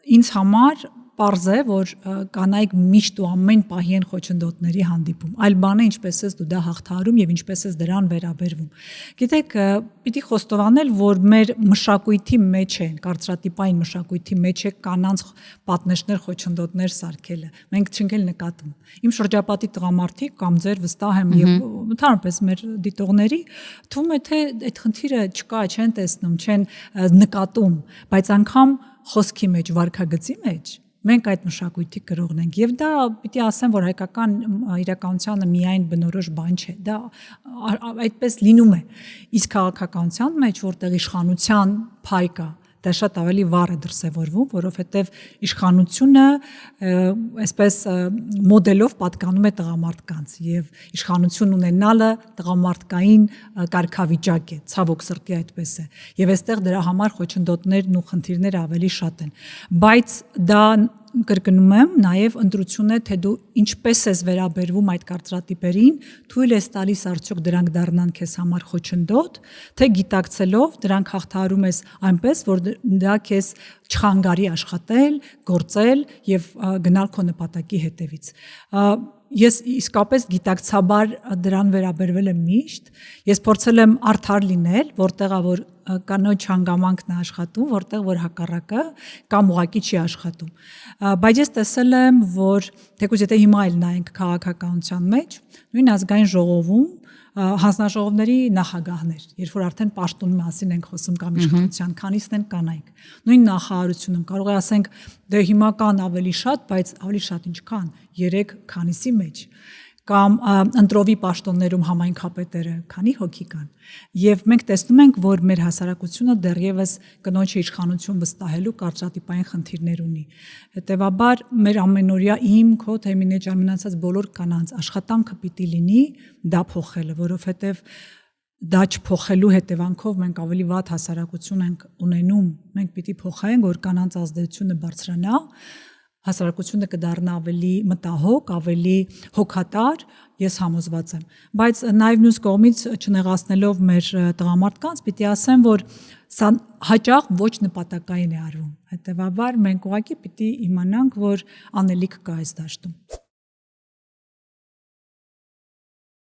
ինձ համար պարզ է, որ կանայք միշտ ու ամեն պահի են խոչընդոտների հանդիպում։ Այլ բան է ինչպես ես դու դա հաղթահարում եւ ինչպես ես դրան վերաբերվում։ Գիտեք, պիտի խոստովանել, որ մեր մշակույթի մեջ է, կարծրատիպային մշակույթի մեջ է կանանց պատնեշներ, խոչընդոտներ սարքելը։ Մենք չենք էլ նկատում։ Իմ շրջապատի տղամարդիկ կամ ձեր վստահ եմ եւ ընդհանրապես մեր դիտողների թվում է թե այդ խնդիրը չկա, չեն տեսնում, չեն նկատում, բայց անգամ խոսքի մեջ, վարքագծի մեջ մենք այդ մշակույթի կրողն ենք եւ դա պիտի ասեմ, որ հայկական իրականությանը միայն բնորոշ բան չէ, դա այդպես լինում է, իսկ քաղաքականության մեջ, որտեղ իշխանության փայ կա, դա շատ ավելի վառ է դրսևորվում, որովհետև իշխանությունը այսպես մոդելով պատկանում է տղամարդկանց եւ իշխանություն ունենալը տղամարդկային կարգավիճակ է, ցավոք սրտի այդպես է եւ այստեղ դրա համար խոչընդոտներն ու խնդիրները ավելի շատ են, բայց դա կրկնում եմ, նաև ընտրություն է, թե դու ինչպես ես վերաբերվում այդ կարծրատիպերին, թույլ ես տալիս արդյոք դրանք դառնան քեզ համար խոչընդոտ, թե գիտակցելով դրանք հաղթահարում ես այնպես, որ դա քեզ չխանգարի աշխատել, գործել եւ գնալ քո նպատակի հետևից։ Ես իսկապես գիտակցաբար դրան վերաբերվել եմ միշտ, ես փորձել եմ արդար լինել, որտեղա որ կանոչ հանգամանքն է աշխատում, որտեղ որ հակառակը կամ ուղակի չի աշխատում։ Բայց ես տեսել եմ, որ թեկուզ եթե հիմա էլ նայենք քաղաքականության մեջ, նույն ազգային ժողովում հանձնաժողովների նախագահներ, երբ որ արդեն պաշտոնի մասին ենք խոսում կամ իշխանության, քանիսն են կանայք։ Նույն նախարարությունում կարող է ասենք, դե հիմա կան ավելի շատ, բայց ավելի շատ ինչքան 3 քանիսի մեջ կամ ընտրովի պաշտոններում համայնքապետերը քանի հոգի կան եւ մենք տեսնում ենք որ մեր հասարակությունը դեռևս կնոջի իշխանություն վստահելու կարծրատիպային խնդիրներ ունի հետեւաբար մեր ամենօրյա իմ քո թեմինե ջան մնացած բոլոր կանանց աշխատանքը պիտի լինի դա փոխելը որովհետեւ դա չփոխելու հետևանքով մենք ավելի վատ հասարակություն ենք ունենում մենք պիտի փոխենք որ կանանց ազդեցությունը բարձրանա հասարակությունը կդառնա ավելի մտահոգ, ավելի հոգատար, ես համոզված եմ։ Բայց նաև մյուս կողմից չնեղացնելով մեր տղամարդկանց, պիտի ասեմ, որ սա հաճախ ոչ նպատակային է արվում։ Հետևաբար մենք ուղղակի պիտի իմանանք, որ անելիք կա այս դաշտում։